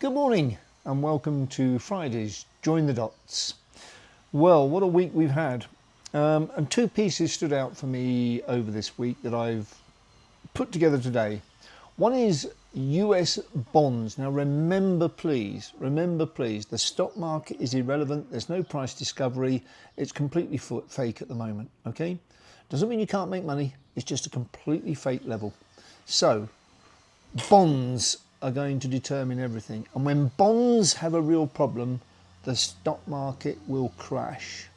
Good morning and welcome to Friday's Join the Dots. Well, what a week we've had. And two pieces stood out for me over this week that I've put together today. One is US bonds. Now remember please, the stock market is irrelevant. There's no price discovery. It's completely fake at the moment, okay? Doesn't mean you can't make money. It's just a completely fake level. So bonds are going to determine everything. And when bonds have a real problem, the stock market will crash.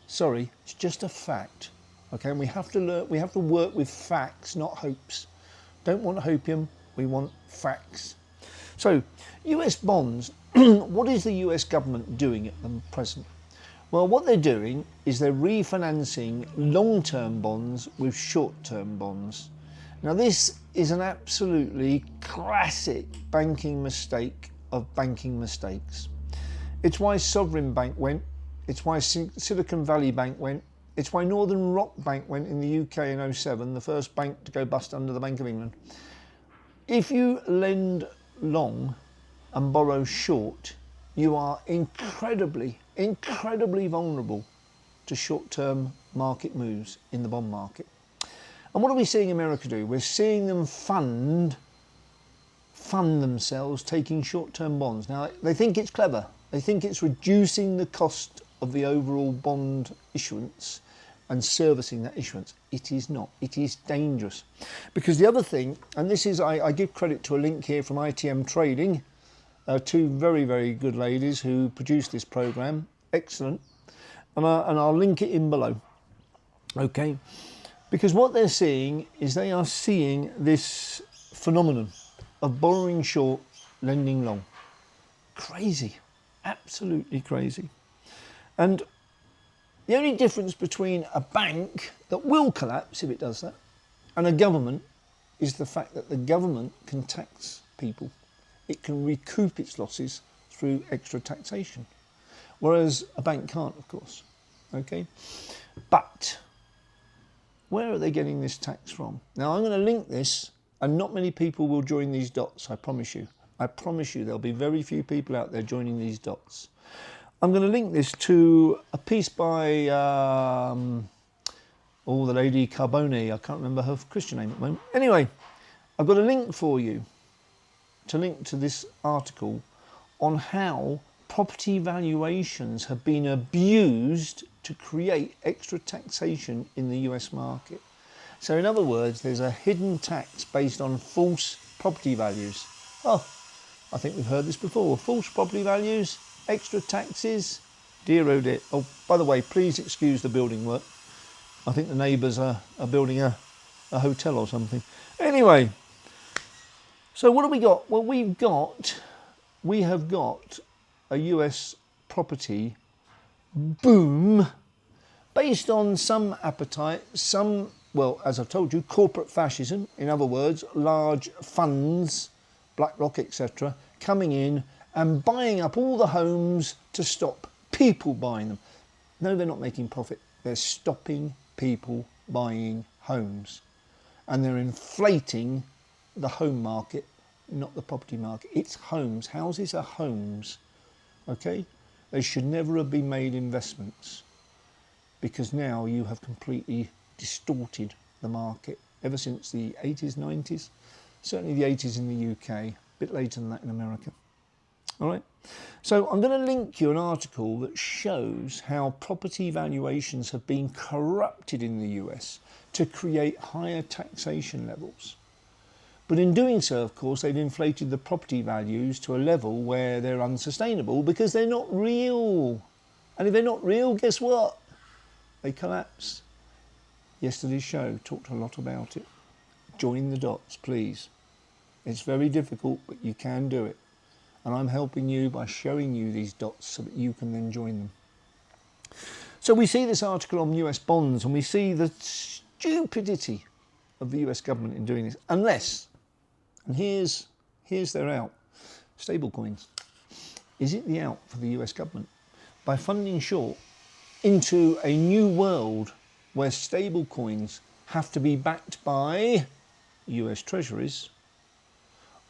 Sorry, it's just a fact. Okay, and we have to work with facts, not hopes. Don't want hopium, we want facts. So, US bonds, what is the US government doing at the present? Well, what they're doing is they're refinancing long-term bonds with short-term bonds. Now this is an absolutely classic banking mistake of banking mistakes. It's why Sovereign Bank went, it's why Silicon Valley Bank went, it's why Northern Rock Bank went in the UK in 07, the first bank to go bust under the Bank of England. If you lend long and borrow short, you are incredibly vulnerable to short-term market moves in the bond market. And what are we seeing America do? We're seeing them fund themselves taking short-term bonds. Now, they think it's clever. They think it's reducing the cost of the overall bond issuance and servicing that issuance. It is not. It is dangerous. Because the other thing, and this is, I give credit to a link here from ITM Trading, two very, very good ladies who produced this program. Excellent. And I'll link it in below. Okay. Because what they're seeing is they are seeing this phenomenon of borrowing short, lending long. Crazy, absolutely crazy. And the only difference between a bank that will collapse if it does that and a government is the fact that the government can tax people. It can recoup its losses through extra taxation, whereas a bank can't, of course. Okay, but where are they getting this tax from? Now, I'm going to link this, and not many people will join these dots, I promise you. I promise you there'll be very few people out there joining these dots. I'm going to link this to a piece by the lady Cambone. I can't remember her Christian name at the moment. Anyway, I've got a link for you to link to this article on how property valuations have been abused to create extra taxation in the US market. So in other words, there's a hidden tax based on false property values. Oh, I think we've heard this before. False property values, extra taxes, dear oh dear. Oh, by the way, please excuse the building work. I think the neighbours are building a hotel or something. Anyway, so what have we got? Well, we have got a US property boom based on some appetite, well, as I've told you, corporate fascism, in other words, large funds, BlackRock, etc., coming in and buying up all the homes to stop people buying them. No, they're not making profit. They're stopping people buying homes. And they're inflating the home market, not the property market. It's homes. Houses are homes. Okay? They should never have been made investments, because now you have completely distorted the market ever since the 80s, 90s, certainly the 80s in the UK, a bit later than that in America. All right. So I'm going to link you an article that shows how property valuations have been corrupted in the US to create higher taxation levels. But in doing so, of course, they've inflated the property values to a level where they're unsustainable because they're not real. And if they're not real, guess what? They collapse. Yesterday's show talked a lot about it. Join the dots, please. It's very difficult, but you can do it. And I'm helping you by showing you these dots so that you can then join them. So we see this article on US bonds and we see the stupidity of the US government in doing this. Unless, and here's their out, stablecoins. Is it the out for the US government? By funding short into a new world where stablecoins have to be backed by US treasuries,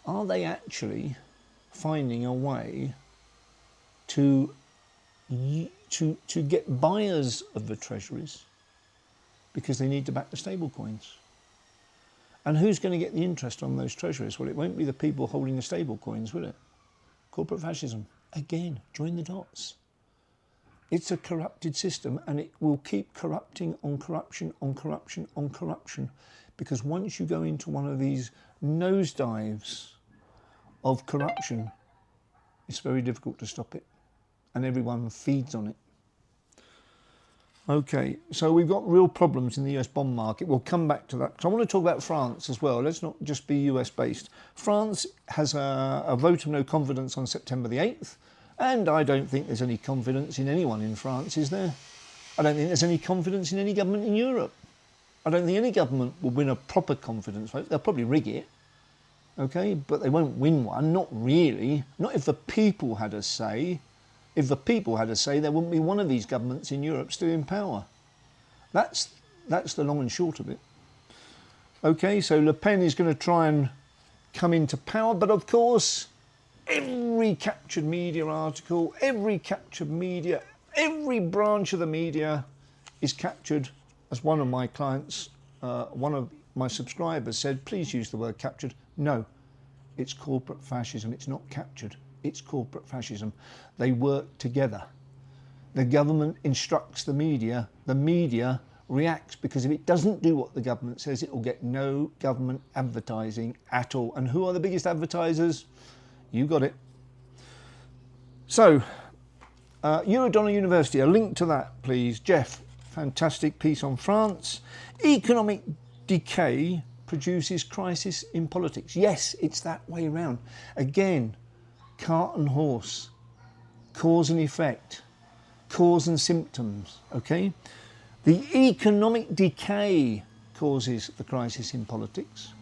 are they actually finding a way to get buyers of the treasuries because they need to back the stablecoins. And who's going to get the interest on those treasuries? Well, it won't be the people holding the stablecoins, will it? Corporate fascism. Again, join the dots. It's a corrupted system, and it will keep corrupting on corruption, on corruption, on corruption. Because once you go into one of these nosedives of corruption, it's very difficult to stop it. And everyone feeds on it. Okay, so we've got real problems in the US bond market. We'll come back to that. So I want to talk about France as well. Let's not just be US based. France has a vote of no confidence on September the 8th. And I don't think there's any confidence in anyone in France, is there? I don't think there's any confidence in any government in Europe. I don't think any government will win a proper confidence vote. They'll probably rig it, okay? But they won't win one, not really. Not if the people had a say. If the people had a say, there wouldn't be one of these governments in Europe still in power. That's the long and short of it. Okay, so Le Pen is going to try and come into power, but of course, every captured media article, every captured media, every branch of the media is captured, as one of my clients, one of my subscribers said, please use the word captured. No, it's corporate fascism. It's not captured. It's corporate fascism. They work together. The government instructs the media reacts, because if it doesn't do what the government says, it will get no government advertising at all. And who are the biggest advertisers? You got it. So, Eurodollar University, a link to that, please. Jeff, fantastic piece on France. Economic decay produces crisis in politics. Yes, it's that way around. Again, cart and horse, cause and effect, cause and symptoms, okay? The economic decay causes the crisis in politics.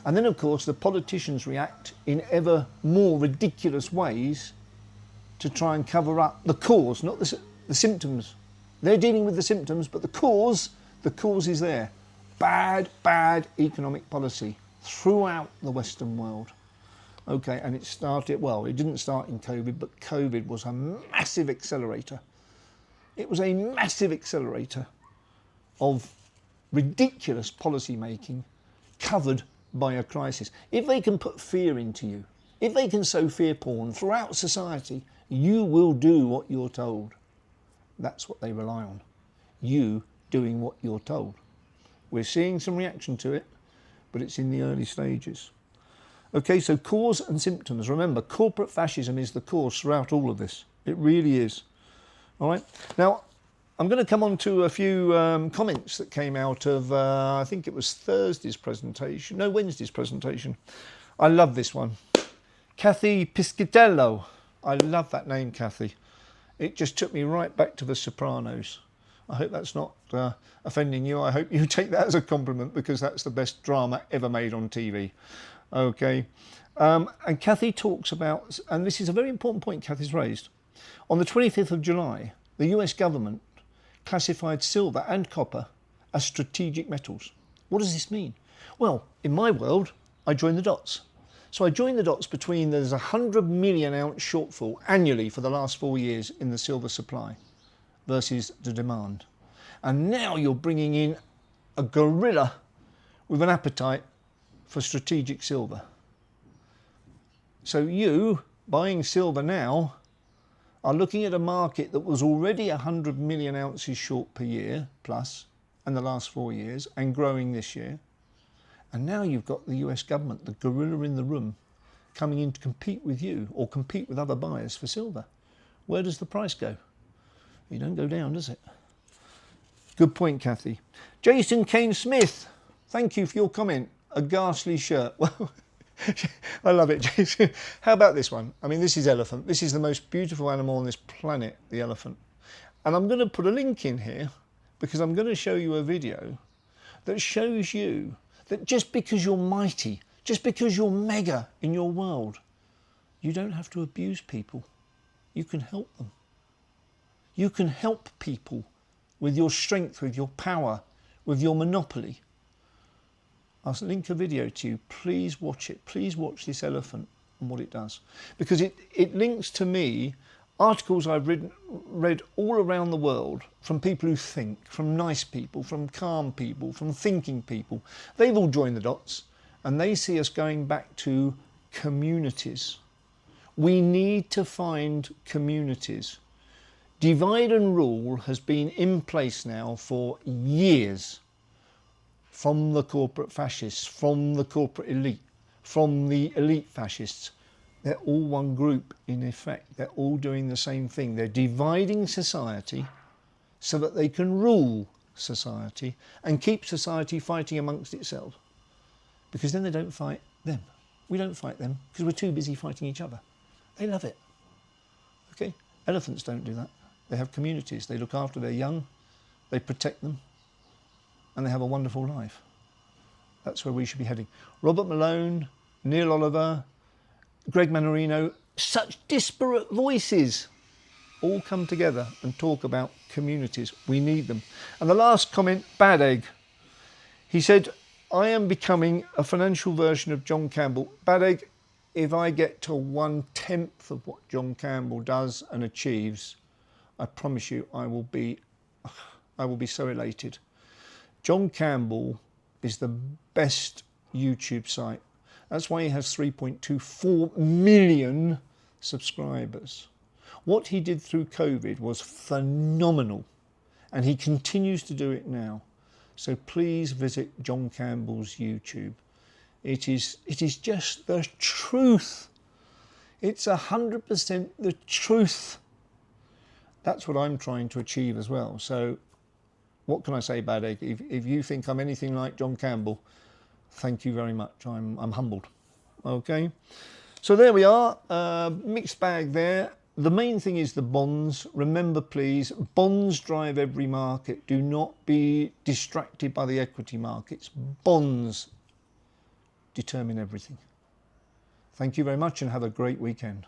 And then, of course, the politicians react in ever more ridiculous ways to try and cover up the cause, not the symptoms. They're dealing with the symptoms, but the cause is there. Bad economic policy throughout the Western world. Okay, and it started, well, it didn't start in COVID, but COVID was a massive accelerator. It was a massive accelerator of ridiculous policy making covered by a crisis. If they can put fear into you, if they can sow fear porn throughout society, you will do what you're told. That's what they rely on. You doing what you're told. We're seeing some reaction to it, but it's in the early stages. Okay, so cause and symptoms. Remember, corporate fascism is the cause throughout all of this. It really is. All right. Now, I'm going to come on to a few comments that came out of, I think it was Wednesday's presentation. I love this one. Kathy Piscitello. I love that name, Kathy. It just took me right back to The Sopranos. I hope that's not offending you. I hope you take that as a compliment, because that's the best drama ever made on TV. Okay. And Kathy talks about, and this is a very important point Kathy's raised, on the 25th of July, the US government classified silver and copper as strategic metals. What does this mean? Well, in my world, I join the dots. So I join the dots between there's a 100 million ounce shortfall annually for the last 4 years in the silver supply versus the demand. And now you're bringing in a gorilla with an appetite for strategic silver. So you, buying silver now, are looking at a market that was already 100 million ounces short per year plus in the last 4 years and growing this year. And now you've got the US government, the gorilla in the room, coming in to compete with you or compete with other buyers for silver. Where does the price go? You don't go down, does it? Good point, Kathy. Jason Kane Smith, thank you for your comment. A ghastly shirt. Well, I love it, Jason. How about this one? I mean, this is elephant. This is the most beautiful animal on this planet, the elephant. And I'm going to put a link in here because I'm going to show you a video that shows you that just because you're mighty, just because you're mega in your world, you don't have to abuse people. You can help them. You can help people with your strength, with your power, with your monopoly. I'll link a video to you. Please watch it. Please watch this elephant and what it does. Because it links to me articles I've read all around the world from people who think, from nice people, from calm people, from thinking people. They've all joined the dots and they see us going back to communities. We need to find communities. Divide and rule has been in place now for years, from the corporate fascists, from the corporate elite, from the elite fascists. They're all one group in effect. They're all doing the same thing. They're dividing society so that they can rule society and keep society fighting amongst itself. Because then they don't fight them. We don't fight them because we're too busy fighting each other. They love it. Okay? Elephants don't do that. They have communities. They look after their young. They protect them. And they have a wonderful life. That's where we should be heading. Robert Malone, Neil Oliver, Greg Manorino, such disparate voices all come together and talk about communities. We need them. And the last comment, Bad Egg. He said, I am becoming a financial version of John Campbell. Bad Egg, if I get to 1/10 of what John Campbell does and achieves, I promise you I will be so elated. John Campbell is the best YouTube site. That's why he has 3.24 million subscribers. What he did through COVID was phenomenal, and he continues to do it now. So please visit John Campbell's YouTube. It is just the truth. It's 100% the truth. That's what I'm trying to achieve as well. So what can I say, Bad Egg? If you think I'm anything like John Campbell, thank you very much. I'm humbled. Okay. So there we are. Mixed bag there. The main thing is the bonds. Remember, please, bonds drive every market. Do not be distracted by the equity markets. Bonds determine everything. Thank you very much and have a great weekend.